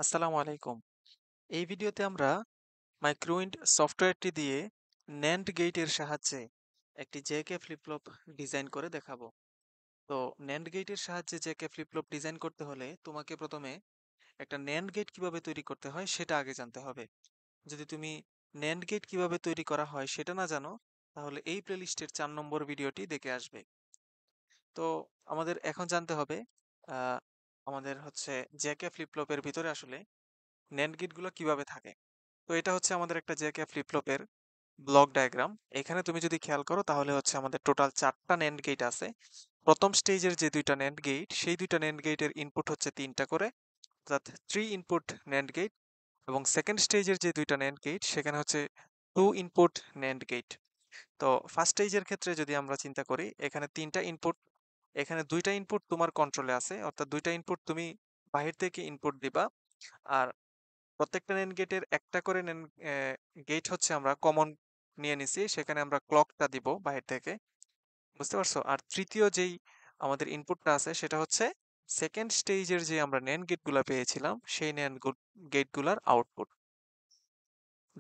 আসসালামু আলাইকুম। এই ভিডিওতে আমরা মাইক্রোইন্ট সফটওয়্যারটি দিয়ে NAND গেটের সাহায্যে একটি জেকে ফ্লিপ-ফ্লপ ডিজাইন করে দেখাবো। তো NAND গেটের সাহায্যে জেকে ফ্লিপ-ফ্লপ ডিজাইন করতে হলে তোমাকে প্রথমে একটা NAND গেট কিভাবে তৈরি করতে হয় সেটা আগে জানতে হবে। যদি তুমি NAND গেট কিভাবে তৈরি করা হয় সেটা না জানো, তাহলে এই প্লেলিস্টের ৪ নম্বর ভিডিওটি দেখে আসবে। তো আমাদের এখন জানতে হবে আহ, আমাদের হচ্ছে জেকে ফ্লিপ-ফ্লপের ভিতরে আসলে NAND গেটগুলো কিভাবে থাকে। তো এটা হচ্ছে আমাদের একটা জেকে ফ্লিপ-ফ্লপের ব্লক ডায়াগ্রাম। এখানে তুমি যদি খেয়াল করো তাহলে হচ্ছে আমাদের টোটাল 4টা NAND গেট আছে। প্রথম স্টেজের যে 2টা NAND গেট, সেই 2টা NAND গেটের ইনপুট হচ্ছে 3টা করে, অর্থাৎ 3 ইনপুট NAND গেট। এবং সেকেন্ড স্টেজের যে 2টা NAND গেট সেখানে হচ্ছে 2 ইনপুট NAND গেট। তো ফার্স্ট স্টেজের ক্ষেত্রে যদি আমরা চিন্তা করি, এখানে 3টা ইনপুট, এখানে 2টা ইনপুট তোমার কন্ট্রোলে আছে, অর্থাৎ 2টা ইনপুট তুমি বাহির থেকে ইনপুট দিবা। আর প্রত্যেকটা NAND গেটের একটা করে NAND গেট হচ্ছে আমরা কমন নিয়ে নিছি, সেখানে আমরা ক্লকটা দিব বাহির থেকে। বুঝতে পারছো? আর তৃতীয় যেই আমাদের ইনপুটটা আছে সেটা হচ্ছে সেকেন্ড স্টেজের যে আমরা NAND গেটগুলা পেয়েছিলাম সেই NAND গেটগুলার আউটপুট।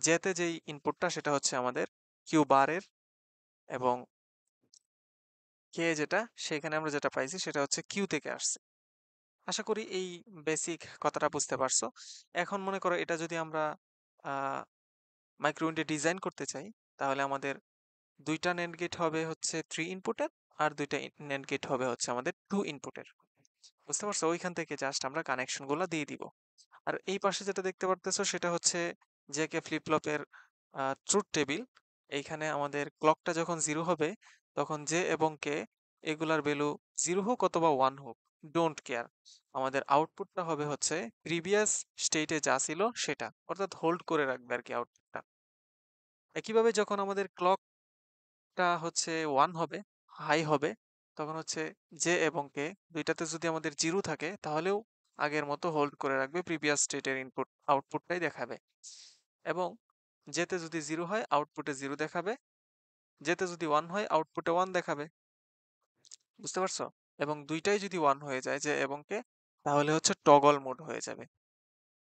যেতে যেই ইনপুটটা সেটা হচ্ছে আমাদের কিউ বারের, এবং কে যেটা সেখানে আমরা যেটা পাইছি সেটা হচ্ছে কিউ থেকে আসছে। আশা করি এই বেসিক কথাটা বুঝতে পারছো। এখন মনে করো এটা যদি আমরা মাইক্রোইন্টে ডিজাইন করতে চাই, তাহলে আমাদের 2টা NAND গেট হবে হচ্ছে 3 ইনপুটের, আর 2টা NAND গেট হবে হচ্ছে আমাদের 2 ইনপুটের। বুঝতে পারছো? ওইখান থেকে জাস্ট আমরা কানেকশন গুলো দিয়ে দিব। আর এই পাশে যেটা দেখতে পারতেছো সেটা হচ্ছে জেকে ফ্লিপ ফ্লপের ট্রুথ টেবিল। এইখানে আমাদের ক্লকটা যখন 0 হবে, তখন জে এবং কে এগুলার ভ্যালু 0 হোক অথবা 1 হোক, ডোন্ট কেয়ার, আমাদের আউটপুটটা হবে হচ্ছে প্রিভিয়াস স্টেটে যা ছিল সেটা, অর্থাৎ হোল্ড করে রাখবে আর কি আউটপুটটা। একইভাবে যখন আমাদের ক্লকটা হচ্ছে 1 হবে, হাই হবে, তখন হচ্ছে জে এবং কে দুইটাতে যদি আমাদের 0 থাকে তাহলেও আগের মতো হোল্ড করে রাখবে, প্রিভিয়াস স্টেটের ইনপুট আউটপুটটাই দেখাবে। এবং যেতে যদি 0 হয় আউটপুটে 0 দেখাবে, যেতে যদি 1 হয় আউটপুটে 1 দেখাবে। বুঝতে পারছো? এবং দুইটাই যদি 1 হয়ে যায়, যে এবং কে, তাহলে হচ্ছে টগল মোড হয়ে যাবে।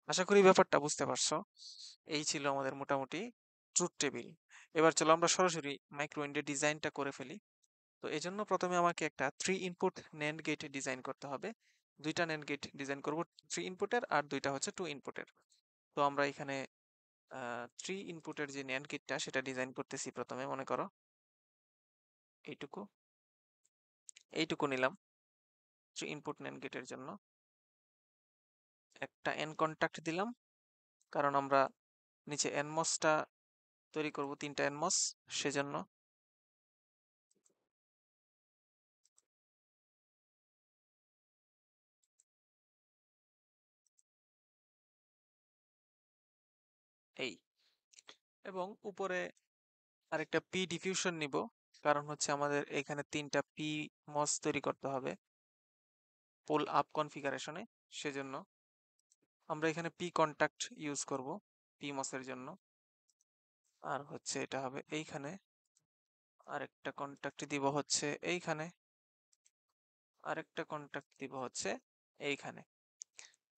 আশা করি ব্যাপারটা বুঝতে পারছো। এই ছিল আমাদের মোটামুটি ট্রুথ টেবিল। এবার চলো আমরা সরাসরি মাইক্রোইন্ডের ডিজাইনটা করে ফেলি। তো এজন্য প্রথমে আমাকে একটা 3 ইনপুট NAND গেট ডিজাইন করতে হবে। 2টা NAND গেট ডিজাইন করব, 3 ইনপুটের, আর 2টা হচ্ছে 2 ইনপুটের। তো আমরা এখানে 3 ইনপুটের যে NAND গেটটা সেটা ডিজাইন করতেছি। প্রথমে মনে করো এইটুকু, এইটুকু নিলাম 3 ইনপুট NAND গেটের জন্য। একটা N কন্টাক্ট দিলাম, কারণ আমরা নিচে NMOS-টা তৈরি করব, 3টা NMOS, সেজন্য। এই, এবং উপরে আরেকটা পি ডিফিউশন নিব, কারণ হচ্ছে আমাদের এখানে 3টা পি মস তৈরি করতে হবে পুল আপ কনফিগারেশনে, সেজন্য আমরা এখানে পি কন্টাক্ট ইউজ করব পি মসের জন্য। আর হচ্ছে এটা হবে এইখানে, আরেকটা কন্টাক্ট দিব হচ্ছে এইখানে, আরেকটা কন্টাক্ট দিব হচ্ছে এইখানে।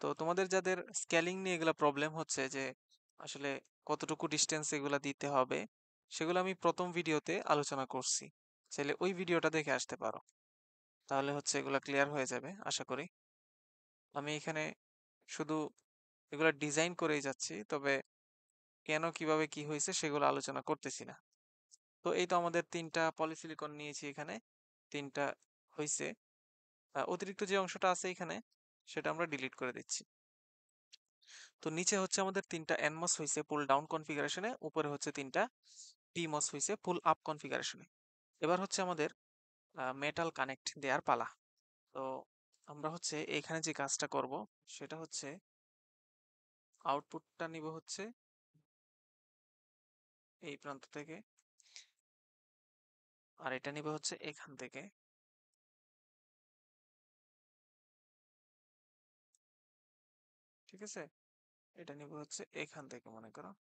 তো তোমাদের যাদের স্কেলিং নিয়ে এগুলা প্রবলেম হচ্ছে, যে আসলে কতটুকু ডিস্টেন্স এগুলা দিতে হবে, সেগুলো আমি প্রথম ভিডিওতে আলোচনা করছি, চাইলে ওই ভিডিওটা দেখে আসতে পারো, তাহলে হচ্ছে এগুলা ক্লিয়ার হয়ে যাবে আশা করি। আমি এখানে শুধু এগুলা ডিজাইন করেই যাচ্ছি, তবে কেন কিভাবে কি হয়েছে সেগুলো আলোচনা করতেছি না। তো এই তো আমাদের 3টা পলিসিলিকন নিয়েছি এখানে, 3টা হয়েছে। অতিরিক্ত যে অংশটা আছে এখানে সেটা আমরা ডিলিট করে দিচ্ছি। তো নিচে হচ্ছে আমাদের 3টা এনমস হয়েছে পুল ডাউন কনফিগারেশনে, উপরে হচ্ছে 3টা পিমস হয়েছে পুল আপ কনফিগারেশনে। এবার হচ্ছে আমাদের মেটাল কানেক্ট দেওয়ার পালা। তো আমরা হচ্ছে এখানে যে কাজটা করব সেটা হচ্ছে আউটপুটটা নিব হচ্ছে এই প্রান্ত থেকে, আর এটা নিব হচ্ছে এখান থেকে। ঠিক আছে? এটা নিব হচ্ছে এখান থেকে, মনে করো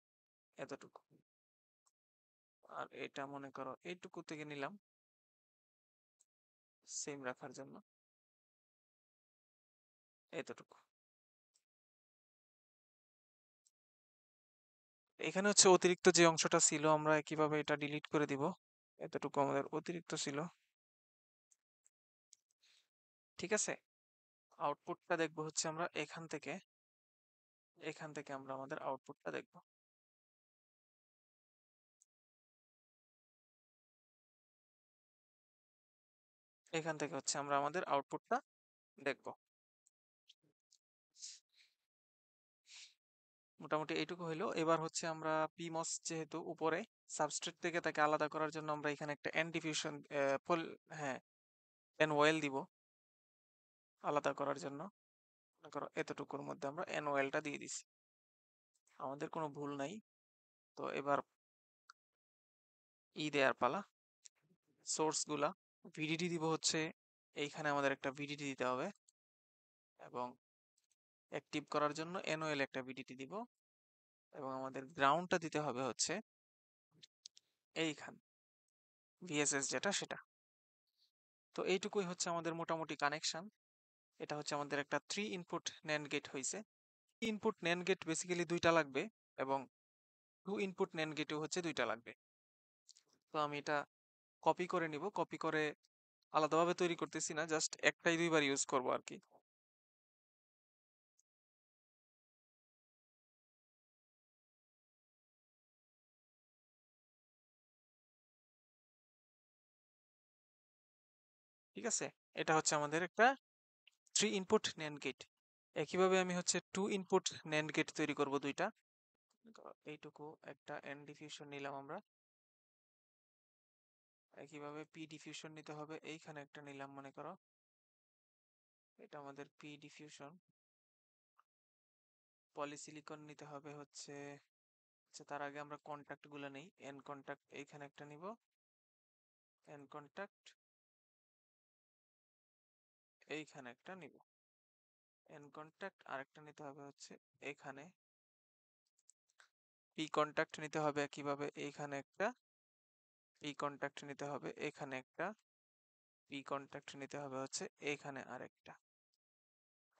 এতটুকু। আর এটা মনে করো এইটুকু থেকে নিলাম, সেম রাখার জন্য, এতটুকু। এখানে হচ্ছে অতিরিক্ত যে অংশটা ছিল আমরা কিভাবে এটা ডিলিট করে দিব। এতটুকু আমাদের অতিরিক্ত ছিল। ঠিক আছে, আউটপুটটা দেখবো হচ্ছে আমরা এখান থেকে আমরা আমাদের আউটপুটটা দেখব। এখান থেকে হচ্ছে আমরা আমাদের আউটপুটটা দেখব। মোটামুটি এইটুকু হইলো। এবার হচ্ছে আমরা পিমস যেহেতু উপরে সাবস্ট্রেট থেকে তাকে আলাদা করার জন্য আমরা এখানে একটা এন ডিফিউশন হ্যাঁ এন ওয়েল দিব আলাদা করার জন্য। মনে করো এতটুকুর মধ্যে আমরা এন ওয়েলটা দিয়ে দিছি, আমাদের কোনো ভুল নাই। তো এবার দেয়ার পালা। সোর্স গুলা ভিডিডি দিব হচ্ছে এইখানে আমাদের একটা ভিডিডি দিতে হবে, এবং অ্যাক্টিভ করার জন্য এনওএল একটা ভিডিডি দিব, এবং আমাদের গ্রাউন্ডটা দিতে হবে হচ্ছে এইখানে ভিএসএস যেটা সেটা। তো এইটুকুই হচ্ছে আমাদের মোটামুটি কানেকশন। এটা হচ্ছে আমাদের একটা 3 ইনপুট ন্যান্ড গেট হয়েছে। ইনপুট ন্যান্ড গেট বেসিক্যালি দুইটা লাগবে, এবং 2 ইনপুট ন্যান্ড গেটও হচ্ছে দুইটা লাগবে। তো আমি এটা কপি করে নিব, কপি করে আলাদাভাবে তৈরি করতেছি না, জাস্ট একটাই দুইবার ইউজ করব আর কি। ঠিক আছে, এটা হচ্ছে আমাদের একটা 3 ইনপুট ন্যান্ড গেট। একইভাবে আমি হচ্ছে 2 ইনপুট ন্যান্ড গেট তৈরি করব দুইটা। এইটুকু একটা এন ডিফিউশন নিলাম আমরা। একইভাবে পি ডিফিউশন নিতে হবে, এইখানে একটা নিলাম মনে করো, এটা আমাদের পি ডিফিউশন। পলিসিলিকন নিতে হবে হচ্ছে, আচ্ছা তার আগে আমরা কন্টাক্ট গুলো নেই। এন কন্টাক্ট এইখানে একটা নিব, এন কন্টাক্ট এইখানে একটা নিব, এন কন্টাক্ট আরেকটা নিতে হবে হচ্ছে এখানে। পি কন্টাক্ট নিতে হবে কিভাবে, এইখানে একটা পি কন্টাক্ট নিতে হবে, এখানে একটা পি কন্টাক্ট নিতে হবে হচ্ছে এখানে আরেকটা।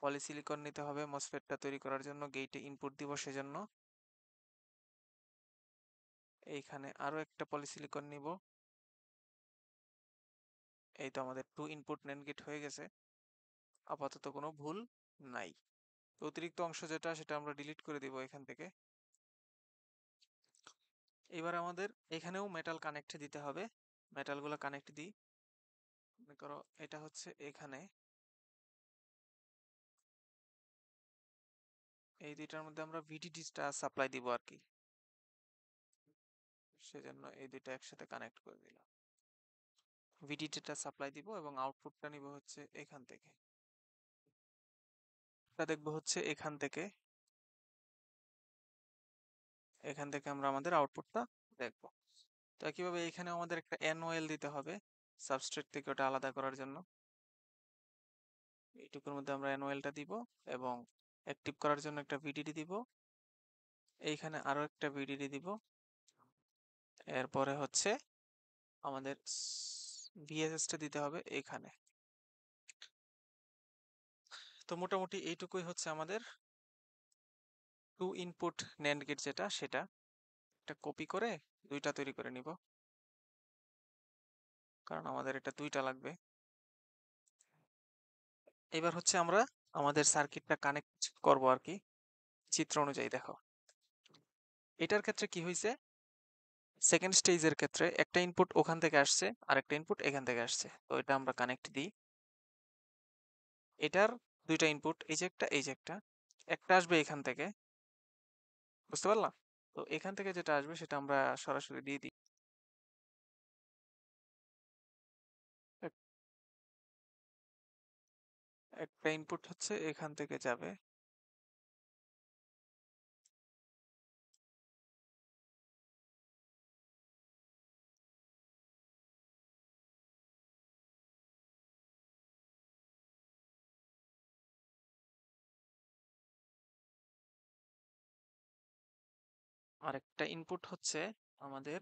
পলিসিলিকন নিতে হবে মসফেটটা তৈরি করার জন্য, গেটে ইনপুট দিব সেজন্য। এইখানে আরো একটা পলিসিলিকন নিব। এই তো আমাদের 2 ইনপুট ন্যান্ড গেট হয়ে গেছে, আপাতত কোনো ভুল নাই। অতিরিক্ত অংশ যেটা সেটা আমরা ডিলিট করে দিব এখান থেকে। এবার আমাদের এখানেও মেটাল কানেক্ট দিতে হবে, মেটালগুলো কানেক্ট দিই। মনে করো এটা হচ্ছে এখানে, এই দুইটার মধ্যে আমরা ভিডিডিটা সাপ্লাই দিব আর কি, সেজন্য এই দুইটা একসাথে কানেক্ট করে দিলাম। ভিডিডিটা সাপ্লাই দিব এবং আউটপুটটা নিব হচ্ছে এখান থেকে, এটা দেখবো হচ্ছে এখান থেকে আমরা আমাদের আউটপুটটা দেখবো। তো একইভাবে এখানে আমাদের একটা এনওএল দিতে হবে সাবস্ট্রেট থেকে ওটা আলাদা করার জন্য। এইটুকুর মধ্যে আমরা এনওএলটা দিব, এবং অ্যাক্টিভ করার জন্য একটা ভিডিডি দিব, এইখানে আরো একটা ভিডিডি দিব। এরপরে হচ্ছে আমাদের ভিএসএসটা দিতে হবে এখানে। তো মোটামুটি এইটুকুই হচ্ছে আমাদের 2 ইনপুট ন্যান্ড গেট যেটা সেটা। একটা কপি করে দুইটা তৈরি করে নিব, কারণ আমাদের এটা দুইটা লাগবে। এবার হচ্ছে আমরা আমাদের সার্কিটটা কানেক্ট করব আর কি, চিত্র অনুযায়ী দেখো। এটার ক্ষেত্রে কি হয়েছে, সেকেন্ড স্টেজের ক্ষেত্রে একটা ইনপুট ওখান থেকে আসছে আর একটা ইনপুট এখান থেকে আসছে, তো এটা আমরা কানেক্ট দিই। এটার দুইটা ইনপুট, এই যে একটা এই যে একটা, একটা আসবে এখান থেকে, বুঝতে পারলাম? তো এখান থেকে যেটা আসবে সেটা আমরা সরাসরি দিয়ে দিই। এক- একটা ইনপুট হচ্ছে এখান থেকে যাবে, আরেকটা ইনপুট হচ্ছে আমাদের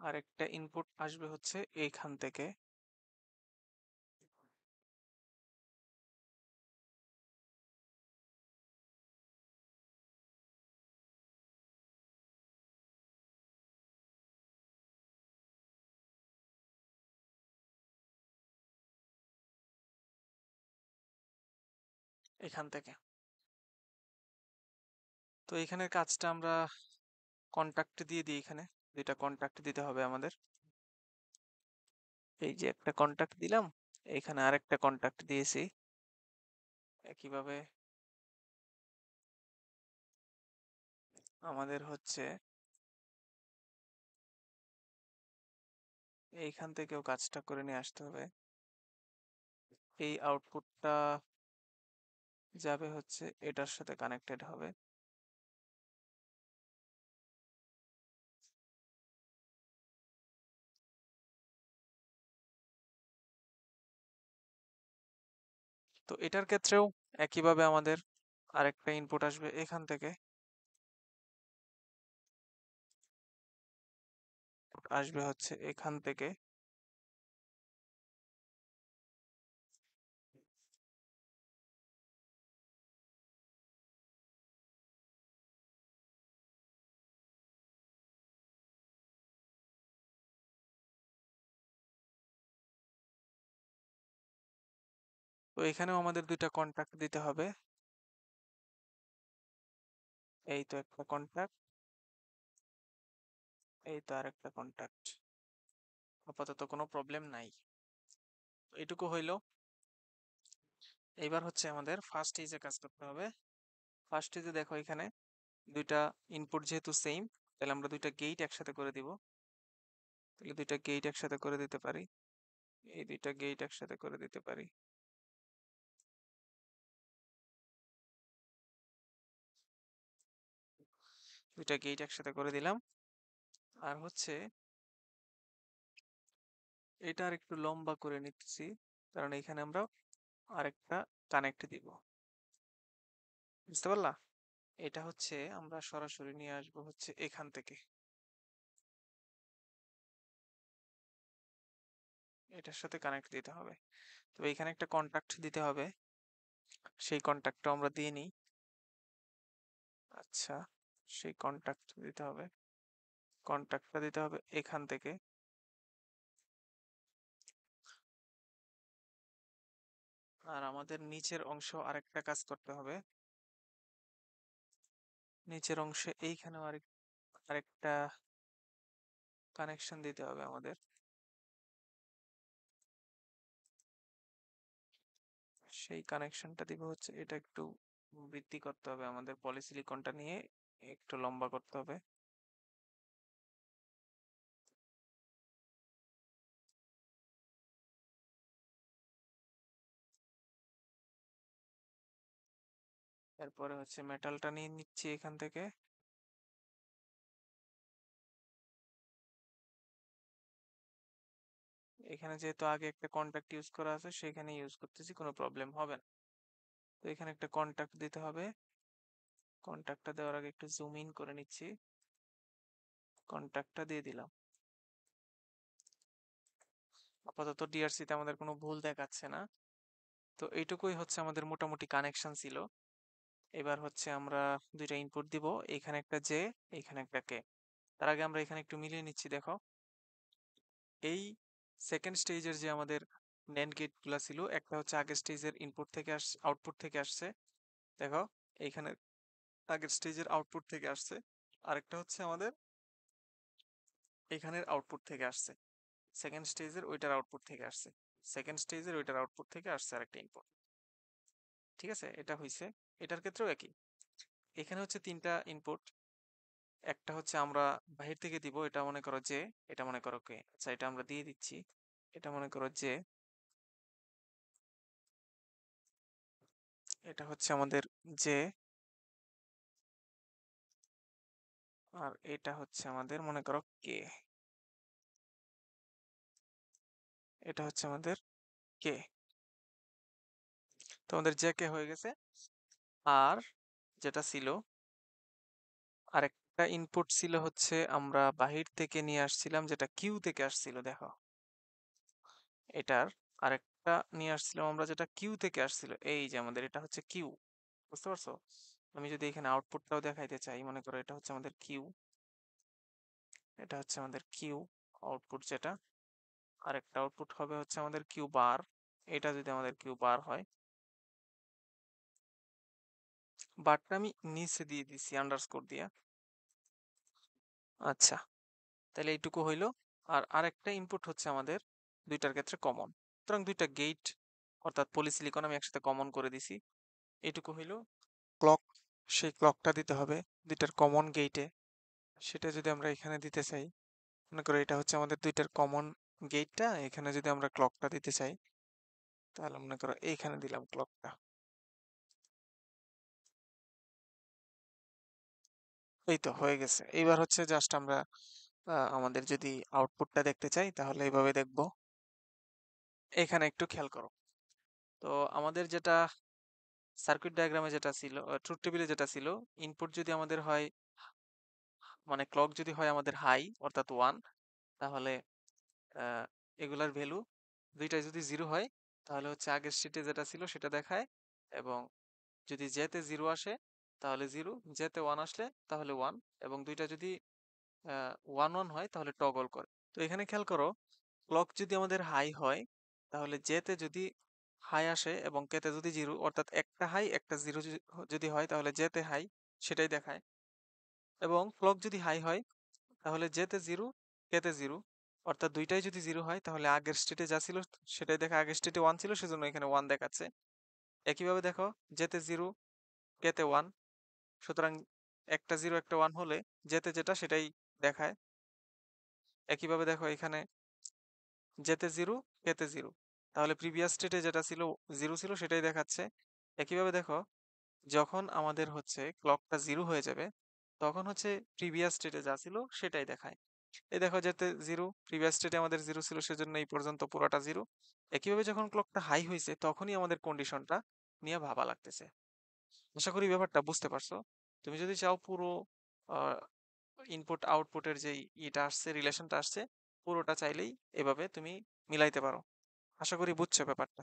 আরেকটা ইনপুট আসবে হচ্ছে এইখান থেকে, এখান থেকে। তো এখানের কাজটা আমরা কন্টাক্ট দিয়ে দিই। এখানে দুইটা কন্টাক্ট দিতে হবে আমাদের। এই যে একটা কন্টাক্ট দিলাম, এখানে আরেকটা কন্টাক্ট দিয়েছি একইভাবে। আমাদের হচ্ছে এইখান থেকেও কাজটা করে নিয়ে আসতে হবে। এই আউটপুটটা যাবে হচ্ছে এটার সাথে কানেক্টেড হবে। তো এটার ক্ষেত্রেও একইভাবে আমাদের আরেকটা ইনপুট আসবে এখান থেকে, আসবে হচ্ছে এখান থেকে। তো এখানেও আমাদের দুইটা কন্টাক্ট দিতে হবে। এই তো একটা কন্টাক্ট, এই তো আরেকটা কন্টাক্ট। আপাতত কোনো প্রবলেম নাই। এইটুকু হইলো। এইবার হচ্ছে আমাদের ফার্স্ট স্টেজে কাজ করতে হবে। ফার্স্ট স্টেজে দেখো এখানে দুইটা ইনপুট যেহেতু সেম, তাহলে আমরা দুইটা গেট একসাথে করে দিব। তাহলে দুইটা গেট একসাথে করে দিতে পারি, এই দুইটা গেট একসাথে করে দিতে পারি। দুইটা গেট একসাথে করে দিলাম। আর হচ্ছে এটা আর একটু লম্বা করে নিচ্ছি, কারণ এখানে আমরা আরেকটা কানেক্ট দিব। বুঝতে পারলা? এটা হচ্ছে আমরা সরাসরি নিয়ে আসবো হচ্ছে এখান থেকে, এটার সাথে কানেক্ট দিতে হবে। তো এখানে একটা কন্টাক্ট দিতে হবে, সেই কন্টাক্টটা আমরা দিয়ে নিই। আচ্ছা, সেই কন্টাক্ট দিতে হবে, কন্টাক্টটা দিতে হবে এখান থেকে। আর আমাদের নিচের অংশ আরেকটা কাজ করতে হবে। নিচের অংশে এইখানেও আরেকটা কানেকশন দিতে হবে আমাদের। সেই কানেকশনটা দিব হচ্ছে এটা, একটু বৃদ্ধি করতে হবে আমাদের, পলিসিলিকনটা নিয়ে একটু লম্বা করতে হবে। এরপরে হচ্ছে মেটালটা নিয়ে নিচ্ছি এখান থেকে। এখানে যেহেতু আগে একটা কন্টাক্ট ইউজ করা আছে, সেখানে ইউজ করতেছি, কোনো প্রবলেম হবে না। তো এখানে একটা কন্টাক্ট দিতে হবে। কন্টাক্টটা দেওয়ার আগে একটু জুম ইন করে নিচ্ছি। কন্টাক্টটা দিয়ে দিলাম। আপাতত ডিআরসি তে আমাদের কোনো ভুল দেখাচ্ছে না। তো এইটুকুই হচ্ছে আমাদের মোটামুটি কানেকশন ছিল। এবার হচ্ছে আমরা দুইটা ইনপুট দিব, এখানে একটা জে, এখানে একটা কে। তার আগে আমরা এখানে একটু মিলিয়ে নিচ্ছি। দেখো এই সেকেন্ড স্টেজের যে আমাদের ন্যান্ড গেট গুলা ছিল, একটা হচ্ছে আগের স্টেজের ইনপুট থেকে আউটপুট থেকে আসছে। দেখো এইখানে আগের স্টেজের আউটপুট থেকে আসছে, আরেকটা হচ্ছে আমাদের এখানের আউটপুট থেকে আসছে। সেকেন্ড স্টেজের ওইটার আউটপুট থেকে আসছে, সেকেন্ড স্টেজের ওইটার আউটপুট থেকে আসছে আরেকটা ইনপুট। ঠিক আছে, এটা হইছে। এটার ক্ষেত্রেও একই। এখানে হচ্ছে তিনটা ইনপুট। একটা হচ্ছে আমরা বাহির থেকে দিব, এটা মনে করো যে, এটা মনে করো কে। আচ্ছা, এটা আমরা দিয়ে দিচ্ছি। এটা মনে করো যে, এটা হচ্ছে আমাদের যে, আর এটা হচ্ছে আমাদের মনে করো কে। এটা হচ্ছে আমাদের কে। তো আমাদের যে কে হয়ে গেছে। আর যেটা ছিল, আরেকটা ইনপুট ছিল হচ্ছে আমরা বাহির থেকে নিয়ে আসছিলাম, যেটা কিউ থেকে আসছিল। দেখো এটার আরেকটা নিয়ে আসছিলাম আমরা, যেটা কিউ থেকে আসছিল। এই যে আমাদের এটা হচ্ছে কিউ। বুঝতে পারছো? আমি যদি এখানে আউটপুটটাও দেখাইতে চাই, মনে করো এটা হচ্ছে আমাদের কিউ, এটা হচ্ছে আমাদের কিউ আউটপুট যেটা। আরেকটা আউটপুট হবে হচ্ছে আমাদের কিউ বার, এটা যদি আমাদের কিউ বার হয়। বারটা আমি নিচে দিয়ে দিছি আন্ডারস্কোর দিয়া। আচ্ছা, তাহলে এইটুকু হইলো। আর আরেকটা ইনপুট হচ্ছে আমাদের দুইটার ক্ষেত্রে কমন, সুতরাং দুইটা গেট অর্থাৎ পলিসিলিকন আমি একসাথে কমন করে দিছি। এইটুকু হইলো ক্লক, সেই ক্লকটা দিতে হবে দুইটার কমন গেটে। সেটা যদি আমরা এখানে দিতে চাই, মনে করো এটা হচ্ছে আমাদের দুইটার কমন গেটটা, এখানে যদি আমরা ক্লকটা দিতে চাই তাহলে মনে করো এইখানে দিলাম ক্লকটা। এই তো হয়ে গেছে। এইবার হচ্ছে জাস্ট আমরা আমাদের যদি আউটপুটটা দেখতে চাই তাহলে এইভাবে দেখব। এখানে একটু খেয়াল করো। তো আমাদের যেটা সার্কিট ডায়াগ্রামে যেটা ছিল, ট্রুথ টেবিলে যেটা ছিল, ইনপুট যদি আমাদের হয়, মানে ক্লক যদি হয় আমাদের হাই অর্থাৎ 1, তাহলে আহ, এগুলার ভ্যালু দুইটাই যদি 0 হয় তাহলে হচ্ছে আগের শিটে যেটা ছিল সেটা দেখায়, এবং যদি জেতে 0 আসে তাহলে 0, জেতে 1 আসলে তাহলে 1, এবং দুইটা যদি 1 1 হয় তাহলে টগল করে। তো এখানে খেয়াল করো, ক্লক যদি আমাদের হাই হয় তাহলে জেতে যদি হাই আসে এবং কেতে যদি 0, অর্থাৎ একটা হাই একটা 0 যদি হয় তাহলে জেতে হাই সেটাই দেখায়, এবং ক্লক যদি হাই হয় তাহলে জেতে 0 কেতে 0, অর্থাৎ দুইটাই যদি 0 হয় তাহলে আগের স্টেটে যা ছিল সেটাই দেখা, আগের স্টেটে 1 ছিল সেজন্য এখানে 1 দেখাচ্ছে। একইভাবে দেখো, জেতে 0 কেতে 1, সুতরাং একটা 0 একটা 1 হলে জেতে যেটা সেটাই দেখায়। একইভাবে দেখো এখানে জেতে 0 কেতে 0, তাহলে প্রিভিয়াস স্টেটে যেটা ছিল 0 ছিল সেটাই দেখাচ্ছে। একইভাবে দেখো, যখন আমাদের হচ্ছে ক্লকটা 0 হয়ে যাবে তখন হচ্ছে প্রিভিয়াস স্টেটে যা ছিল সেটাই দেখায়। এই দেখো, যেতে 0, প্রিভিয়াস স্টেটে আমাদের 0 ছিল সেজন্য এই পর্যন্ত পুরোটা 0। একইভাবে যখন ক্লকটা হাই হয়েছে তখনই আমাদের কন্ডিশনটা নিয়ে ভাবা লাগতেছে। আশা করি ব্যাপারটা বুঝতে পারছো। তুমি যদি চাও পুরো ইনপুট আউটপুটের যে ইটা আসছে, রিলেশনটা আসছে, পুরোটা চাইলেই এভাবে তুমি মিলাইতে পারো। আশা করি বুঝছো ব্যাপারটা।